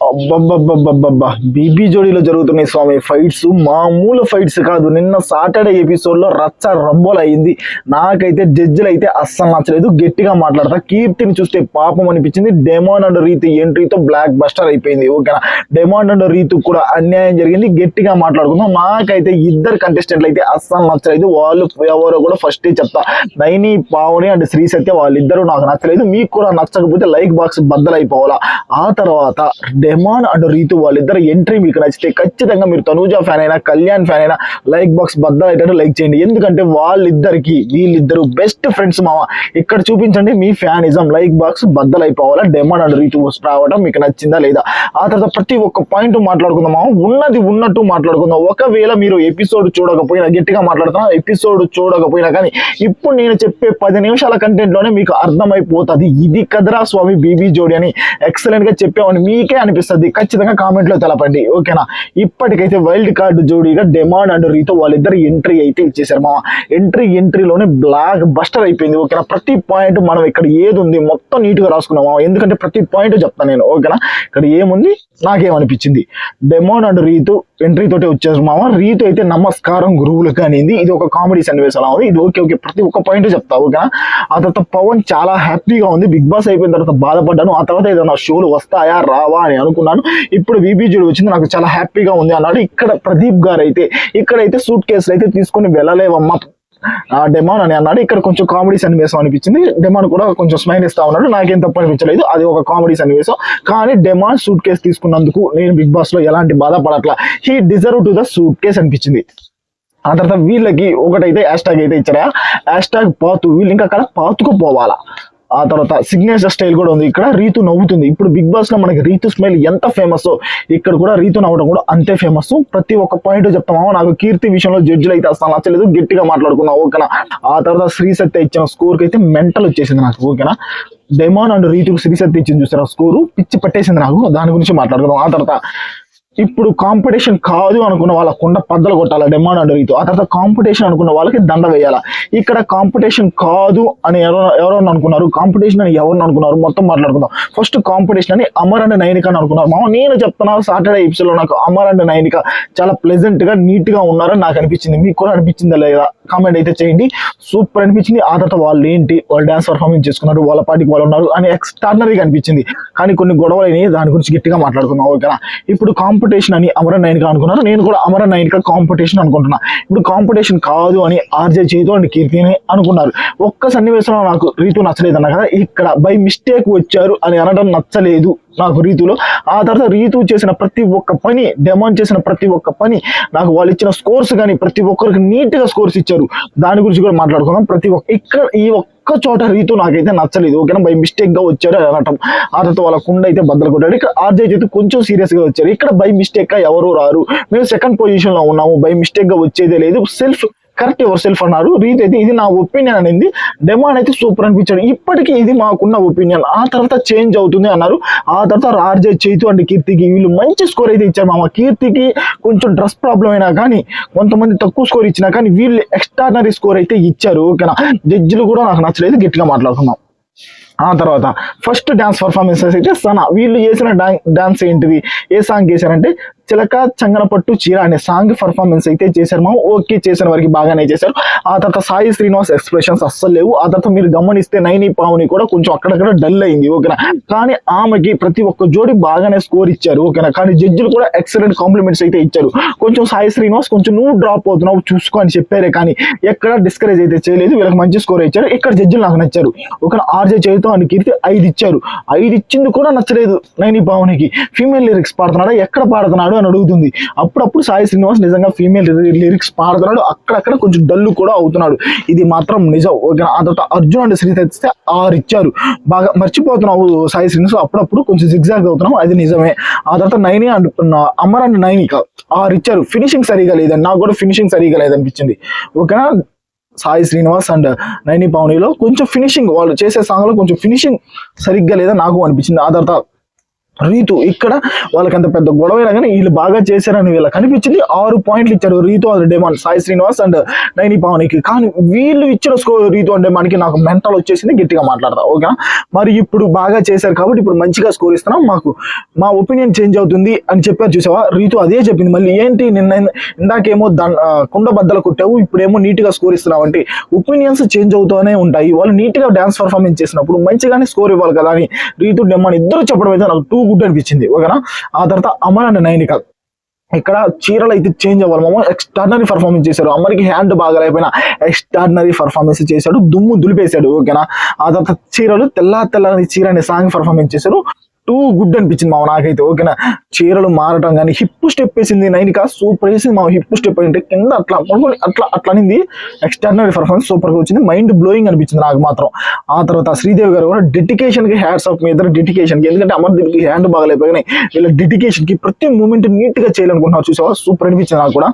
అబ్బబ్బబ్బబ్బబ్బబ్బా! BB జోడీలో జరుగుతున్నాయి స్వామి fights. మామూలు fights కాదు. నిన్న సాటర్డే ఎపిసోడ్‌లో రచ్చ రంబోలయింది. నాకైతే జడ్జిలైతే అస్సలు నచ్చలేదు. గట్టిగా మాట్లాడతా. కీర్తిని చూస్తే పాపం అనిపించింది. డెమాన్ అండ్ రీతు ఎంట్రీతో బ్లాక్ బస్టర్ అయిపోయింది. ఓకేనా? డెమాన్ అండ్ రీతు కూడా అన్యాయం జరిగింది. గట్టిగా మాట్లాడుకుందాం. నాకైతే ఇద్దరు కంటెస్టెంట్లు అయితే అస్సలు నచ్చలేదు. వాళ్ళు ఎవరో కూడా ఫస్టే చెప్తా. నైని, పావని అండ్ శ్రీ సత్య వాళ్ళిద్దరూ నాకు నచ్చలేదు. మీకు కూడా నచ్చకపోతే లైక్ బాక్స్ బద్దలైపోవాలా. ఆ తర్వాత డెమాన్ అండ్ రీతు వాళ్ళిద్దరు ఎంట్రీ మీకు నచ్చితే ఖచ్చితంగా మీరు తనూజా ఫ్యాన్ అయినా కళ్యాణ్ ఫ్యాన్ అయినా లైక్ బాక్స్ బద్దలైనట్టు లైక్ చేయండి. ఎందుకంటే వీళ్ళిద్దరు బెస్ట్ ఫ్రెండ్స్ మామ. ఇక్కడ చూపించండి మీ ఫ్యానిజం. లైక్ బాక్స్ బద్దలైపోవాలా. డెమాన్ అండ్ రీతు రావడం మీకు నచ్చిందా లేదా? ఆ తర్వాత ప్రతి ఒక్క పాయింట్ మాట్లాడుకుందాం మామ. ఉన్నది ఉన్నట్టు మాట్లాడుకుందాం. ఒకవేళ మీరు ఎపిసోడ్ చూడకపోయినా, గట్టిగా మాట్లాడుతున్నా, ఎపిసోడ్ చూడకపోయినా కానీ ఇప్పుడు నేను చెప్పే 10 నిమిషాల కంటెంట్ లోనే మీకు అర్థమైపోతుంది. ఇది కదరా స్వామి బీబీ జోడి అని ఎక్సలెంట్ గా చెప్పామని మీకే అనిపిస్తుంది. ఖచ్చితంగా కామెంట్ లో తెలపండి. ఓకేనా? ఇప్పటికైతే వైల్డ్ కార్డు జోడీగా డెమాన్ అండ్ రీతో వాళ్ళిద్దరు ఎంట్రీ అయితే ఇచ్చేసారు మామ. ఎంట్రీలోనే బ్లాక్ బస్టర్ అయిపోయింది. ఓకేనా? ప్రతి పాయింట్ మనం ఇక్కడ ఏది ఉంది మొత్తం నీట్ గా రాసుకున్నాం మామ. ఎందుకంటే ప్రతి పాయింట్ చెప్తాను నేను. ఓకేనా? ఇక్కడ ఏముంది నాకేమనిపించింది. డెమాన్ అండ్ రీతు ఎంట్రీ తోటి వచ్చేసారు మామ. రీతు అయితే నమస్కారం గురువులు కానింది. ఇది ఒక కామెడీ సన్నివేశం ఉంది. ఇది ఓకే ప్రతి ఒక్క పాయింట్ చెప్తా. ఓకేనా? ఆ తర్వాత పవన్ చాలా హ్యాపీగా ఉంది. బిగ్ బాస్ అయిపోయిన తర్వాత బాధపడ్డాను. ఆ తర్వాత ఏదైనా షోలు వస్తాయా రావా అని అనుకున్నాను. ఇప్పుడు బీబీ జోడి వచ్చింది, నాకు చాలా హ్యాపీగా ఉంది అన్నాడు. ఇక్కడ ప్రదీప్ గారు అయితే ఇక్కడైతే సూట్ కేసులు అయితే తీసుకొని వెళ్ళలేవమ్మా డెమాన్ అని అన్నాడు. ఇక్కడ కొంచెం కామెడీ సన్నివేశం అనిపించింది. డెమాన్ కూడా కొంచెం స్మైల్ ఇస్తా ఉన్నాడు. నాకేం తప్పు అనిపించలేదు. అది ఒక కామెడీ సన్నివేశం. కానీ డెమాన్ సూట్ కేసు తీసుకున్నందుకు నేను బిగ్ బాస్ లో ఎలాంటి బాధపడట్లా. He deserve to the suitcase అనిపించింది. ఆ తర్వాత వీళ్ళకి ఒకటైతే హ్యాష్ ట్యాగ్ అయితే ఇచ్చారా, హ్యాష్ ట్యాగ్ పాతు. వీళ్ళు ఇంకా అక్కడ పాతుకుపోవాలా. ఆ తర్వాత సిగ్నేచర్ స్టైల్ కూడా ఉంది. ఇక్కడ రీతు నవ్వుతుంది. ఇప్పుడు బిగ్ బాస్ లో మనకి రీతు స్మైల్ ఎంత ఫేమస్, ఇక్కడ కూడా రీతు నవ్వడం కూడా అంతే ఫేమస్. ప్రతి ఒక్క పాయింట్ చెప్తామా. నాకు కీర్తి విషయంలో జడ్జిలు అయితే అసలు నచ్చలేదు. గట్టిగా మాట్లాడుకున్నాం. ఓకేనా? ఆ తర్వాత శ్రీ సత్య ఇచ్చిన స్కోర్ కి అయితే మెంటల్ వచ్చేసింది నాకు. ఓకేనా? డెమాన్ అండ్ రీతుకు శ్రీ సత్య ఇచ్చింది చూసారా స్కోరు, పిచ్చి పట్టేసింది నాకు. దాని గురించి మాట్లాడుకుందాం. ఆ తర్వాత ఇప్పుడు కాంపిటీషన్ కాదు అనుకున్న వాళ్ళకుండా పద్దలు కొట్టాలా డెమాండ్ అండ్ రీతు. ఆ తర్వాత కాంపిటీషన్ అనుకున్న వాళ్ళకి దండ వేయాలా. ఇక్కడ కాంపిటీషన్ కాదు అని ఎవరెవరు అనుకున్నారు, కాంపిటీషన్ అని ఎవరిని అనుకున్నారు మొత్తం మాట్లాడుకుందాం. ఫస్ట్ కాంపిటీషన్ అని అమర్ అండ్ నైనిక అని అనుకున్నారు మామ. నేను చెప్తున్నా సాటర్డే ఎపిసోడ్ లో నాకు అమర్ అండ్ నైనిక చాలా ప్లెజెంట్ గా నీట్ గా ఉన్నారని నాకు అనిపించింది. మీకు కూడా అనిపించిందా లేదా కామెంట్ అయితే చేయండి. సూపర్ అనిపించింది. ఆ తర్వాత వాళ్ళు ఏంటి, వాళ్ళు డాన్స్ పర్ఫార్మెన్స్ చేసుకున్నారు, వాళ్ళ పాటికి వాళ్ళు ఉన్నారు అని ఎక్స్ట్రాడినరీగా అనిపించింది. కానీ కొన్ని గొడవలు అయినాయి, దాని గురించి గట్టిగా మాట్లాడుకుందాం. ఓకేనా? ఇప్పుడు కాంపిటీషన్ అని అమరన్ నైనిక అనుకున్నారు. నేను కూడా అమరన్ నైనిక కాంపిటీషన్ అనుకుంటున్నా. ఇప్పుడు కాంపిటీషన్ కాదు అని ఆర్జే చేతు అండ్ కీర్తిని అనుకున్నారు. ఒక్క సన్నివేశంలో నాకు రీతు నచ్చలేదు అన్న కదా, ఇక్కడ బై మిస్టేక్ వచ్చారు అని అనడం నచ్చలేదు నాకు రీతులో. ఆ తర్వాత రీతు చేసిన ప్రతి ఒక్క పని, డెమాన్ చేసిన ప్రతి ఒక్క పని, నాకు వాళ్ళు ఇచ్చిన స్కోర్స్ కానీ ప్రతి ఒక్కరికి నీట్ గా స్కోర్స్ ఇచ్చారు. దాని గురించి కూడా మాట్లాడుకుందాం. ప్రతి ఒక్క ఇక్కడ ఈ ఒక్క చోట రీతు నాకైతే నచ్చలేదు. ఓకేనా? బై మిస్టేక్ గా వచ్చారు అని అనటం. ఆ తర్వాత వాళ్ళ కుండ అయితే బద్దలు కొట్టాడు. ఇక్కడ ఆర్జే చేతి కొంచెం సీరియస్ గా వచ్చారు. ఇక్కడ బై మిస్టేక్ గా ఎవరు రారు, మేము సెకండ్ పొజిషన్ లో ఉన్నాము, బై మిస్టేక్ గా వచ్చేదే లేదు, సెల్ఫ్ కరెక్ట్ యువర్ సెల్ఫ్ అన్నారు. రీత్ అయితే ఇది నా ఒపీనియన్ అనింది. డెమాన్ అయితే సూపర్ అనిపించాడు. ఇప్పటికీ ఇది మాకున్న ఒపీనియన్. ఆ తర్వాత చేంజ్ అవుతుంది అన్నారు. ఆ తర్వాత ఆర్జే చైతు అండ్ కీర్తికి వీళ్ళు మంచి స్కోర్ అయితే ఇచ్చారు మామ. కీర్తికి కొంచెం డ్రెస్ ప్రాబ్లం అయినా కానీ, కొంతమంది తక్కువ స్కోర్ ఇచ్చినా కానీ వీళ్ళు ఎక్స్ట్రాడినరీ స్కోర్ అయితే ఇచ్చారు. ఓకేనా? జడ్జిలు కూడా నాకు నచ్చలేదు. గట్టిగా మాట్లాడుకుందాం. ఆ తర్వాత ఫస్ట్ డాన్స్ పర్ఫార్మెన్సెస్ అయితే సనా. వీళ్ళు చేసిన డాన్స్ ఏంటిది, ఏ సాంగ్ చేశారంటే చిలక చంగనపట్టు చీర అనే సాంగ్ పర్ఫార్మెన్స్ అయితే చేశారు మనం. ఓకే, చేసిన వరకు బాగానే చేశారు. ఆ తర్వాత సాయి శ్రీనివాస్ ఎక్స్ప్రెషన్స్ అస్సలు లేవు. ఆ తర్వాత మీరు గమనిస్తే నైని పావుని కూడా కొంచెం అక్కడక్కడ డల్ అయింది. ఓకేనా? కానీ ఆమెకి ప్రతి ఒక్క జోడి బాగానే స్కోర్ ఇచ్చారు. ఓకేనా? కానీ జడ్జిలు కూడా ఎక్సలెంట్ కాంప్లిమెంట్స్ అయితే ఇచ్చారు. కొంచెం సాయి శ్రీనివాస్ కొంచెం నువ్వు డ్రాప్ అవుతున్నావు చూసుకో అని చెప్పారే కానీ ఎక్కడ డిస్కరేజ్ అయితే చేయలేదు. వీళ్ళకి మంచి స్కోర్ ఇచ్చారు. ఇక్కడ జడ్జిలు నాకు నచ్చారు. ఓకేనా? ఆర్జే చైతు అని కీర్తి 5 ఇచ్చారు. 5 ఇచ్చింది కూడా నచ్చలేదు నైని పావునికి. ఫీమేల్ లిరిక్స్ పాడుతున్నాడా, ఎక్కడ పాడుతున్నాడు అని అడుగుతుంది. అప్పుడప్పుడు సాయి శ్రీనివాస్ నిజంగా ఫీమేల్ లిరిక్స్ పాడుతున్నాడు, అక్కడక్కడ కొంచెం డల్లు కూడా అవుతున్నాడు. ఇది మాత్రం నిజం. ఓకేనా? ఆ తర్వాత అర్జున్ అండ్ శ్రీ తెస్తే 6 ఇచ్చారు. బాగా మర్చిపోతున్నావు సాయి శ్రీనివాస్, అప్పుడప్పుడు కొంచెం జిగ్జాగ్ అవుతున్నావు, అది నిజమే. ఆ తర్వాత నైని అండ్ అమర్ అండ్ నైనిక 6 ఇచ్చారు. ఫినిషింగ్ సరిగా లేదని నాకు కూడా ఫినిషింగ్ సరిగా లేదనిపించింది. ఓకేనా? సాయి శ్రీనివాస్ అండ్ నైని పావనిలో కొంచెం ఫినిషింగ్, వాళ్ళు చేసే సాంగ్ లో కొంచెం ఫినిషింగ్ సరిగ్గా లేదా నాకు అనిపించింది. ఆ తర్వాత రీతు ఇక్కడ వాళ్ళకి అంత పెద్ద గొడవ అయినా కానీ వీళ్ళు బాగా చేశారని వీళ్ళకి కనిపించింది. 6 పాయింట్లు ఇచ్చారు Reethu and Demon, Sai Srinivas and Naini పావనికి. కానీ వీళ్ళు ఇచ్చిన స్కోర్ రీతు అండ్ డెమాన్కి నాకు మెంటల్ వచ్చేసింది, గట్టిగా మాట్లాడతా. ఓకేనా, మరి ఇప్పుడు బాగా చేశారు కాబట్టి ఇప్పుడు మంచిగా స్కోర్ ఇస్తున్నాం, మాకు మా ఒపీనియన్ చేంజ్ అవుతుంది అని చెప్పారు. చూసావా, రీతు అదే చెప్పింది. మళ్ళీ ఏంటి నిన్న ఇందాకేమో కుండ బద్దలు కొట్టావు, ఇప్పుడేమో నీట్గా స్కోర్ ఇస్తున్నావు అంటే ఒపీనియన్స్ చేంజ్ అవుతూనే ఉంటాయి. వాళ్ళు నీట్గా డాన్స్ పర్ఫార్మెన్స్ చేసినప్పుడు మంచిగానే స్కోర్ ఇవ్వాలి కదా అని రీతు డెమాన్ ఇద్దరు చెప్పడం అయితే నాకు టూ గుడ్ అనిపించింది. ఓకేనా, ఆ తర్వాత అమర్ అండ్ నైనిక ఇక్కడ చీరలు అయితే చేంజ్ అవ్వాలి మామ, ఎక్స్ట్రాడినరీ పర్ఫార్మెన్స్ చేశారు. అమ్మరికి హ్యాండ్ బాగా లేకపోయినా ఎక్స్ట్రాడినరీ పర్ఫార్మెన్స్ చేశాడు, దుమ్ము దులిపేశాడు. ఓకేనా, ఆ తర్వాత చీరలు తెల్లని చీర అనే సాంగ్ పర్ఫార్మెన్స్ చేశారు, టూ గుడ్ అనిపించింది మామ నాకైతే. ఓకేనా, చీరలు మారటం కానీ హిప్ స్టెప్ వేసింది నైనిక, సూపర్ వేసింది మామ. హిప్ స్టెప్ అంటే కింద అట్లా అనింది, ఎక్స్ట్రాడినరీ పర్ఫార్మెన్స్ సూపర్గా వచ్చింది, మైండ్ బ్లోయింగ్ అనిపించింది నాకు మాత్రం. ఆ తర్వాత శ్రీదేవి గారు కూడా డెడికేషన్కి హ్యాట్స్ ఆఫ్, మీ ఇద్దరు డెడికేషన్కి. ఎందుకంటే అమర్దీప్కి హ్యాండ్ బాగలేకపోయినా వీళ్ళ డెడికేషన్కి ప్రతి మూమెంట్ నీట్గా చేయాలనుకుంటున్నారు. చూసావా, సూపర్ అనిపించింది నాకు కూడా.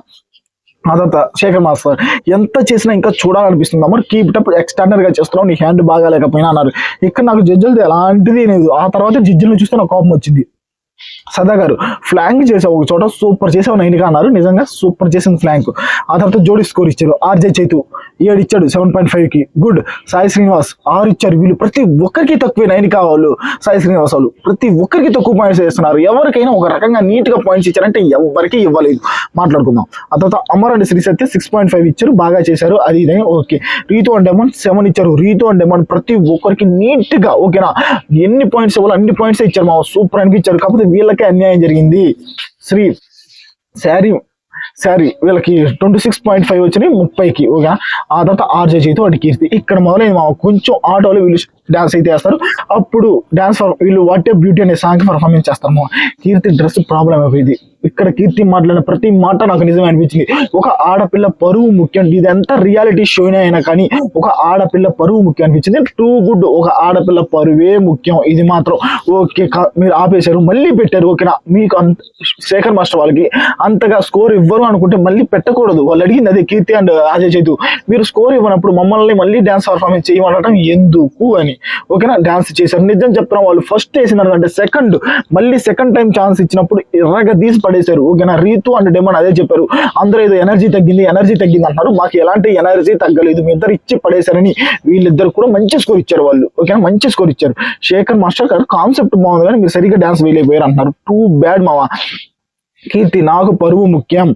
ఆ తర్వాత శేఖర్ మాస్టర్ ఎంత చేసినా ఇంకా చూడాలనిపిస్తుంది, అమ్మ కీప్ ఇట్ అప్, ఎక్స్ట్రాడినరీ గా చేస్తున్నావు, నీ హ్యాండ్ బాగాలేకపోయినా అన్నారు. ఇక్కడ నాకు జడ్జిలతో ఎలాంటిది లేదు. ఆ తర్వాత జడ్జిలను చూస్తే నాకు కోపం వచ్చింది. సదా గారు ఫ్లాంక్ చేసావు ఒక చోట, సూపర్ చేసావు నైనిక అన్నారు, నిజంగా సూపర్ చేసింది ఫ్లాంక్. ఆ తర్వాత జోడీ స్కోర్ ఇచ్చారు. ఆర్జే చైతు 7 ఇచ్చాడు 7.5కి, గుడ్. సాయి శ్రీనివాస్ 6 ఇచ్చారు. వీళ్ళు ప్రతి ఒక్కరికి తక్కువే, నైనిక వాళ్ళు సాయి శ్రీనివాస్ వాళ్ళు ప్రతి ఒక్కరికి తక్కువ పాయింట్స్ వేస్తున్నారు. ఎవరికైనా ఒక రకంగా నీట్ గా పాయింట్స్ ఇచ్చారంటే ఎవరికి ఇవ్వలేదు, మాట్లాడుకుందాం. ఆ తర్వాత అమర్ అండ్ శ్రీ సత్య 6.5 ఇచ్చారు, బాగా చేశారు, అది ఇదే ఓకే. రీతు అండ్ డెమాన్ 7 ఇచ్చారు. రీతు అండ్ డెమాన్ ప్రతి ఒక్కరికి నీట్ గా ఓకేనా, ఎన్ని పాయింట్స్ ఇవ్వాలి అన్ని పాయింట్స్ ఇచ్చారు మా, సూపర్ అనిపించారు. కాకపోతే వీళ్ళకి అన్యాయం జరిగింది. శ్రీ శారీ వీళ్ళకి 26.5 వచ్చినాయి 30కి. ఓకే, ఆ తర్వాత ఆర్జే చైతు వాటి కీర్తి. ఇక్కడ మొదలైంది మా కొంచెం ఆటోలో వీళ్ళు డాన్స్ అయితే వేస్తారు, అప్పుడు డాన్స్ వీళ్ళు వాట్ ఏ బ్యూటీ అనే సాంగ్ పర్ఫార్మెన్స్ చేస్తారు మా. కీర్తి డ్రెస్ ప్రాబ్లం అయిపోయింది. ఇక్కడ కీర్తి మాట్లాడిన ప్రతి మాట నాకు నిజమే అనిపించింది. ఒక ఆడపిల్ల పరువు ముఖ్యం, ఇది ఎంత రియాలిటీ షోనే అయినా కానీ ఒక ఆడపిల్ల పరువు ముఖ్యం అనిపించింది. టూ గుడ్, ఒక ఆడపిల్ల పరువే ముఖ్యం, ఇది మాత్రం ఓకే. మీరు ఆపేశారు, మళ్ళీ పెట్టారు. ఓకేనా, మీకు శేఖర్ మాస్టర్ వాళ్ళకి అంతగా స్కోర్ ఇవ్వరు అనుకుంటే మళ్ళీ పెట్టకూడదు. వాళ్ళు అడిగింది అదే, కీర్తి అండ్ అజయ్ చైతు మీరు స్కోర్ ఇవ్వనప్పుడు మమ్మల్ని మళ్ళీ డాన్స్ పర్ఫార్మెన్స్ చేయమనడం ఎందుకు అని. ఓకేనా, డాన్స్ చేశారు, నిజం చెప్తున్నా. వాళ్ళు ఫస్ట్ వేసినారు అంటే మళ్ళీ సెకండ్ టైం ఛాన్స్ ఇచ్చినప్పుడు ఎర్రగా తీసి పడేశారు. ఓకేనా, రీతు అండ్ డెమాన్ అదే చెప్పారు, అందరూ ఏదో ఎనర్జీ తగ్గింది అంటున్నారు, మాకు ఎలాంటి ఎనర్జీ తగ్గలేదు, మీ ఇద్దరు ఇచ్చి పడేశారని వీళ్ళిద్దరు కూడా మంచి స్కోర్ ఇచ్చారు వాళ్ళు. ఓకేనా, మంచి స్కోర్ ఇచ్చారు. శేఖర్ మాస్టర్ గారు కాన్సెప్ట్ బాగుంది కానీ మీరు సరిగ్గా డాన్స్ వేయలేకపోయారు అంటున్నారు, టూ బ్యాడ్ మావా. కీర్తి నాకు పరువు ముఖ్యం,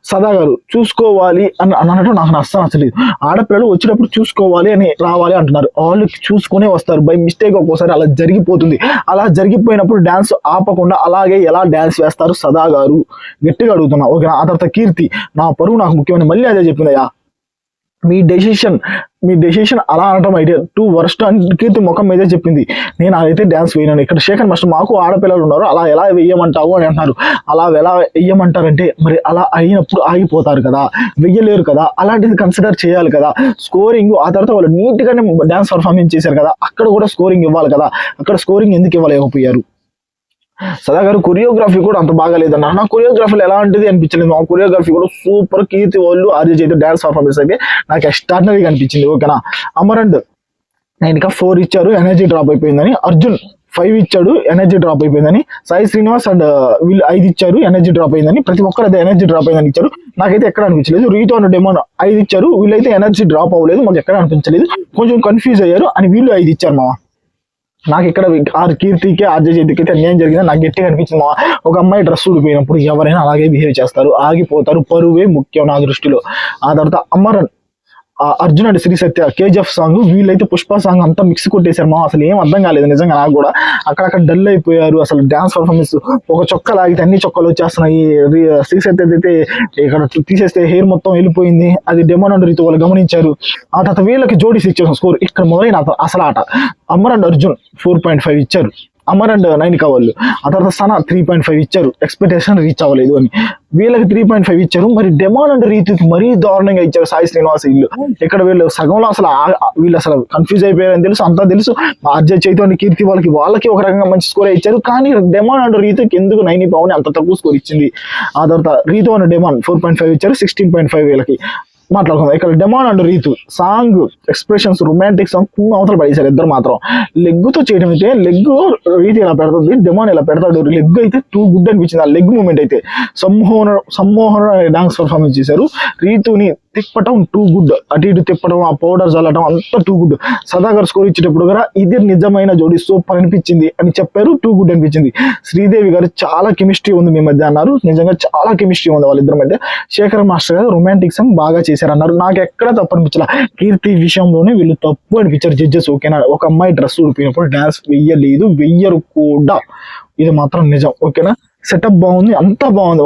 సదా గారు చూసుకోవాలి అని అనడం నాకు అస్సలు నచ్చలేదు. ఆడపిల్లలు వచ్చేటప్పుడు చూసుకోవాలి అని రావాలి అంటున్నారు, వాళ్ళు చూసుకునే వస్తారు, బై మిస్టేక్ ఒక్కోసారి అలా జరిగిపోతుంది. అలా జరిగిపోయినప్పుడు డాన్స్ ఆపకుండా అలాగే ఎలా డాన్స్ వేస్తారు సదా గారు, గట్టిగా అడుగుతున్నా. ఓకేనా, ఆ తర్వాత కీర్తి నా పరువు నాకు ముఖ్యమని మళ్ళీ అదే చెప్పిందయ్యా. మీ డెసిషన్ అలా అనడం ఐడియా టూ వర్స్ట్ అని కీర్తి ముఖం మీదే చెప్పింది. నేను అదైతే డాన్స్ వేయను. ఇక్కడ శేఖర్ మాస్టర్ మాకు ఆడపిల్లలు ఉన్నారు, అలా ఎలా వేయమంటావు అని అంటున్నారు. అలా ఎలా వేయమంటారంటే మరి అలా అయినప్పుడు ఆగిపోతారు కదా, వెయ్యలేరు కదా, అలాంటిది కన్సిడర్ చేయాలి కదా. స్కోరింగ్ ఆ తర్వాత వాళ్ళు నీట్గానే డాన్స్ పర్ఫార్మెన్స్ చేశారు కదా, అక్కడ కూడా స్కోరింగ్ ఇవ్వాలి కదా, అక్కడ స్కోరింగ్ ఎందుకు ఇవ్వలేకపోయారు. సదా గారు కొరియోగ్రఫీ కూడా అంత బాగా లేదన్నారు, నా కొరియోగ్రఫీలు ఎలాంటిది అనిపించలేదు. మా కొరియోగ్రఫీ కూడా సూపర్. కీర్తి వాళ్ళు ఆర్జే చైతు డాన్స్ పర్ఫార్మెన్స్ అయితే నాకు ఎక్స్ట్రాడినరీగా అనిపించింది. ఓకేనా, అమర్ అండ్ నైనిక 4 ఇచ్చారు, ఎనర్జీ డ్రాప్ అయిపోయిందని. అర్జున్ 5 ఇచ్చాడు, ఎనర్జీ డ్రాప్ అయిపోయిందని. సాయి శ్రీనివాస్ అండ్ వీళ్ళు 5 ఇచ్చారు, ఎనర్జీ డ్రాప్ అయిందని. ప్రతి ఒక్కరు అదే ఎనర్జీ డ్రాప్ అయిందని ఇచ్చారు, నాకైతే ఎక్కడ అనిపించలేదు. రీతు అండ్ డెమాన్ 5 ఇచ్చారు, వీళ్ళైతే ఎనర్జీ డ్రాప్ అవ్వలేదు, మాకు ఎక్కడ అనిపించలేదు, కొంచెం కన్ఫ్యూజ్ అయ్యారు అని వీళ్ళు 5 ఇచ్చారు మావా. నాకు ఇక్కడ కీర్తికి ఆర్జే చైతుకి అయితే అన్యాయం జరిగిందని నాకు గట్టిగా అనిపించింది. ఒక అమ్మాయి డ్రెస్ ఊడిపోయినప్పుడు ఎవరైనా అలాగే బిహేవ్ చేస్తారు, ఆగిపోతారు, పరువే ముఖ్యం నా దృష్టిలో. ఆ తర్వాత అమరన్ అర్జున్ అండ్ శ్రీ సత్య కేజీఎఫ్ సాంగ్, వీళ్ళైతే పుష్ప సాంగ్ అంతా మిక్స్ కొట్టేశారు మా, అసలు ఏం అర్థం కాలేదు నిజంగా నాకు కూడా. అక్కడక్కడ డల్ అయిపోయారు, అసలు డాన్స్ పర్ఫార్మెన్స్ ఒక చొక్క లాగితే అన్ని చొక్కలు వచ్చేస్తున్నాయి. శ్రీ సత్య అయితే ఇక్కడ తీసేస్తే హెయిర్ మొత్తం వెళ్ళిపోయింది, అది డెమాన్ అండ్ రీతు వాళ్ళు గమనించారు. ఆ తర్వాత వీళ్ళకి జోడీస్ ఇచ్చారు స్కోర్. ఇక్కడ మొదలైన అసలు ఆట అమర్ అండ్ అర్జున్ 4.5 ఇచ్చారు, అమర్ అండ్ నైనిక వాళ్ళు. ఆ తర్వాత సనా 3.5 ఇచ్చారు, ఎక్స్పెక్టేషన్ రీచ్ అవ్వలేదు అని. వీళ్ళకి 3.5 ఇచ్చారు. మరి డెమాన్ అండ్ రీతికి మరీ దారుణంగా ఇచ్చారు సాయి శ్రీనివాస్ ఇల్లు. ఇక్కడ వీళ్ళు సగంలో అసలు వీళ్ళు అసలు కన్ఫ్యూజ్ అయిపోయారని తెలుసు, అంతా తెలుసు. ఆర్జే చైతు అండ్ కీర్తి వాళ్ళకి ఒక రకంగా మంచి స్కోర్ ఇచ్చారు, కానీ డెమాన్ అండ్ రీతికి ఎందుకు నైని పావని అంత తక్కువ స్కోర్ ఇచ్చింది. ఆ తర్వాత రీతు అండ్ డెమాన్ 4.5 ఇచ్చారు, 16.5 వీళ్ళకి. మాట్లాడుకుందాం. ఇక్కడ demon and Ritu song expressions romantic song అవతల పడేశారు ఇద్దరు మాత్రం. లెగ్గుతో చేయడం అయితే లెగ్ రీతి ఇలా పెడుతుంది, డెమాన్ ఇలా పెడతాడు. లెగ్ అయితే టూ గుడ్ అనిపించింది. ఆ లెగ్ మూమెంట్ అయితే సమ్మోహన డాన్స్ పర్ఫార్మెన్స్ చేశారు. రీతుని తిప్పటం టూ గుడ్, అటు ఇటు తిప్పడం, ఆ పౌడర్ చల్లటం అంతా టూ గుడ్. సదాగర్ స్కోర్ ఇచ్చేటప్పుడు కూడా ఇది నిజమైన జోడీ సూపర్ అనిపించింది అని చెప్పారు. టూ గుడ్ అనిపించింది. శ్రీదేవి గారు చాలా కెమిస్ట్రీ ఉంది మీ మధ్య అన్నారు. నిజంగా చాలా కెమిస్ట్రీ ఉంది వాళ్ళిద్దరి మధ్య. శేఖర్ మాస్టర్ గారు రొమాంటిక్ సాంగ్ బాగా చేశారన్నారు. నాకు ఎక్కడ తప్పు అనిపించలా. కీర్తి విషయంలోనే వీళ్ళు తప్పు అనిపించారు జడ్జెస్. ఓకేనా, ఒక అమ్మాయి డ్రెస్ ఊడిపోయినప్పుడు డాన్స్ వెయ్యరు కూడా, ఇది మాత్రం నిజం. ఓకేనా, సెటప్ బాగుంది, అంతా బాగుంది.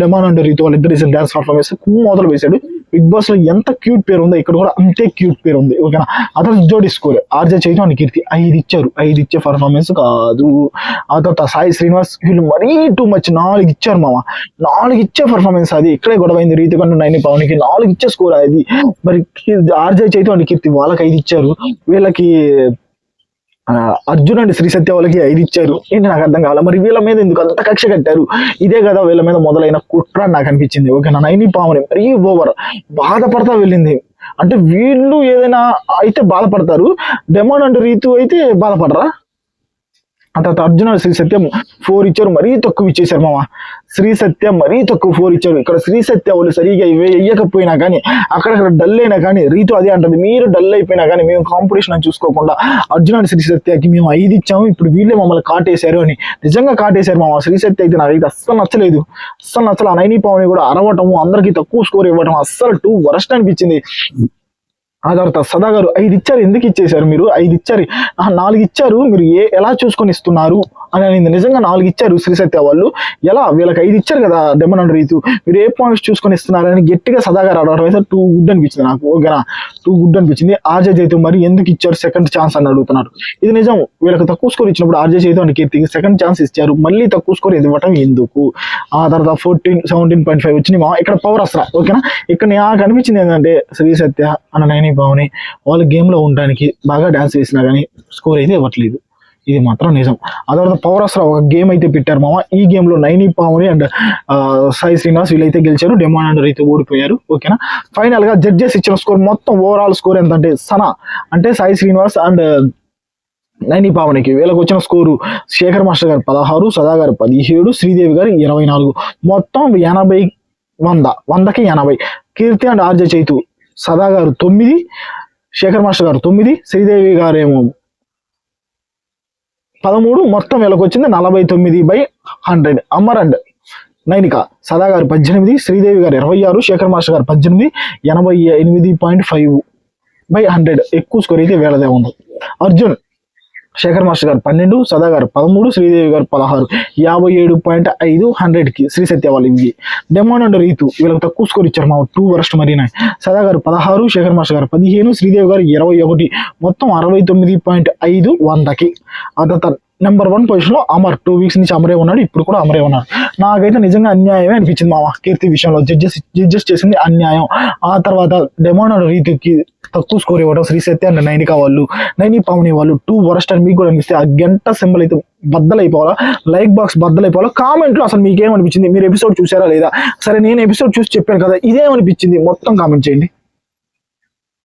డెమాన్ అండ్ రీతు వాళ్ళిద్దరు డాన్స్ పర్ఫార్మెన్స్ మొదలు వేశాడు. బిగ్ బాస్ లో ఎంత క్యూట్ పేరు ఉందో ఇక్కడ కూడా అంతే క్యూట్ పేరు ఉంది. ఓకేనా, అతను జోడి స్కోర్ ఆర్జే చైతన్య అండ్ కీర్తి 5 ఇచ్చారు. 5 ఇచ్చే పర్ఫార్మెన్స్ కాదు. ఆ తర్వాత సాయి శ్రీనివాస్ వీళ్ళు మరీ టూ మచ్ 4 ఇచ్చారు మామ. 4 ఇచ్చే పర్ఫార్మెన్స్ అది. ఇక్కడే గొడవ అయింది రీతి కంటే నైని పవన్కి 4 ఇచ్చే స్కోర్ అది. మరి ఆర్జే చైతన్య అండ్ కీర్తి వాళ్ళకి 5 ఇచ్చారు. వీళ్ళకి అర్జున్ అండ్ శ్రీ సత్య వాళ్ళకి 5 ఇచ్చారు. ఏంటి నాకు అర్థం కావాలి. మరి వీళ్ళ మీద ఎందుకు అంత కక్ష కట్టారు? ఇదే కదా వీళ్ళ మీద మొదలైన కుట్ర నాకు అనిపించింది. ఓకేనా, నైని పావని మరీ ఓవర్ బాధపడతా వెళ్ళింది. అంటే వీళ్ళు ఏదైనా అయితే బాధపడతారు, డెమాన్ అండ్ రీతు అయితే బాధపడరా? ఆ తర్వాత అర్జున్ శ్రీ సత్యం 4 ఇచ్చారు. మరీ తక్కువ ఇచ్చేసారు మామ. శ్రీ సత్య మరీ తక్కువ 4 ఇచ్చారు. ఇక్కడ శ్రీ సత్య వాళ్ళు సరిగా వేయకపోయినా కానీ, అక్కడక్కడ డల్ అయినా కానీ, రీతు అదే అంటుంది, మీరు డల్ అయిపోయినా కానీ మేము కాంపిటీషన్ అని చూసుకోకుండా అర్జున్ అండ్ శ్రీ సత్యకి మేము 5 ఇచ్చాము, ఇప్పుడు వీళ్ళే మమ్మల్ని కాటేశారు అని. నిజంగా కాటేశారు మామ. శ్రీ సత్య అయితే నాకైతే అస్సలు నచ్చలేదు. అస్సలు నచ్చలు. ఆ నైని పవన్ కూడా అరవటము, అందరికీ తక్కువ స్కోర్ ఇవ్వటం అస్సలు టూ వరస్ట్ అనిపించింది. ఆ తర్వాత సదా గారు 5 ఇచ్చారు. ఎందుకు ఇచ్చేసారు మీరు? 5 ఇచ్చారు, 4 ఇచ్చారు. మీరు ఎలా చూసుకొని ఇస్తున్నారు అని అనింది. నిజంగా 4 ఇచ్చారు శ్రీ సత్య వాళ్ళు. ఎలా వీళ్ళకి 5 ఇచ్చారు కదా డెమన్ అండ్ రీతు, మీరు ఏ పాయింట్స్ చూసుకొని ఇస్తున్నారని గట్టిగా సదా గారు అడగడం అయితే టూ గుడ్ అనిపించింది నాకు. ఓకేనా, టూ గుడ్ అనిపించింది. ఆర్జే చైతు మరి ఎందుకు ఇచ్చారు సెకండ్ ఛాన్స్ అని అడుగుతున్నారు. ఇది నిజం. వీళ్ళకి తక్కువ స్కోర్ ఇచ్చినప్పుడు ఆర్జే చైతు అండ్ కీర్తికి సెకండ్ ఛాన్స్ ఇచ్చారు. మళ్ళీ తక్కువ స్కోర్ ఇవ్వటం ఎందుకు? ఆ తర్వాత 17.5 వచ్చినాయి మా. ఇక్కడ పవర్ అసలు. ఓకేనా, ఇక్కడ నాకు అనిపించింది ఏంటంటే శ్రీ సత్య అన్న నైని భావని వాళ్ళు గేమ్ లో ఉండడానికి బాగా డాన్స్ వేసినా కానీ స్కోర్ అయితే ఇవ్వట్లేదు. ఇది మాత్రం నిజం. ఆ తర్వాత పవర్ అసలు ఒక గేమ్ అయితే పెట్టారు మామ. ఈ గేమ్ లో నైని పావని అండ్ సాయి శ్రీనివాస్ వీళ్ళైతే గెలిచారు. డెమాన్ అండ్ రీతు ఓడిపోయారు. ఓకేనా, ఫైనల్ గా జడ్జెస్ ఇచ్చిన స్కోర్ మొత్తం ఓవరాల్ స్కోర్ ఎంత అంటే సనా అంటే సాయి శ్రీనివాస్ అండ్ నైని పావనికి వీళ్ళకి వచ్చిన స్కోరు శేఖర్ మాస్టర్ గారు 16, సదా గారు 17, శ్రీదేవి గారు 24, మొత్తం 100కి 80. కీర్తి అండ్ ఆర్జే చైతు సదా గారు 9, శేఖర్ మాస్టర్ గారు 9, శ్రీదేవి గారు ఏమో 13, మొత్తం వీళ్ళకి వచ్చింది 49/100. అమర్ అండ్ నైనిక సదా గారు 18, శ్రీదేవి గారు 26, శేఖర్ మాస్టర్ గారు 18, 88.5/100. ఎక్కువ స్కోర్ అయితే వీళ్ళదే ఉంది. అర్జున్ శేఖర్ మాస్టర్ గారు 12, సదా గారు 13, శ్రీదేవి గారు 16, 57.5/100కి శ్రీ సత్య వాళ్ళు ఇవి. డెమాన్ అండ్ రీతు వీళ్ళకి తక్కువ స్కోర్ ఇచ్చారు మా. 2 వరస్ట్ మరీనా. సదా గారు 16, శేఖర్ మాస్టర్ గారు 15, శ్రీదేవి గారు 21, మొత్తం 69.5 100కి. ఆ తర్వాత నెంబర్ 1 పొజిషన్ లో అమర్. 2 వీక్స్ నుంచి అమరే ఉన్నాడు, ఇప్పుడు కూడా అమరే ఉన్నాడు. నాకైతే నిజంగా అన్యాయమే అనిపించింది మామ. కీర్తి విషయంలో జడ్జెస్ చేసింది అన్యాయం. ఆ తర్వాత డెమాన్ అండ్ రీతుకి తక్కువ స్కోర్ ఇవ్వడం శ్రీ సత్య అండ్ నైనిక వాళ్ళు, నైని పావని వాళ్ళు 2 వరస్ట్ అని మీకు కూడా అనిపిస్తే ఆ గంట సింబల్ అయితే బద్దలైపోవాలా, లైక్ బాక్స్ బద్దలైపోవాలా. కామెంట్ లో అసలు మీకేమనిపించింది? మీరు ఎపిసోడ్ చూసారా లేదా? సరే నేను ఎపిసోడ్ చూసి చెప్పాను కదా, ఇదేమనిపించింది మొత్తం కామెంట్ చేయండి.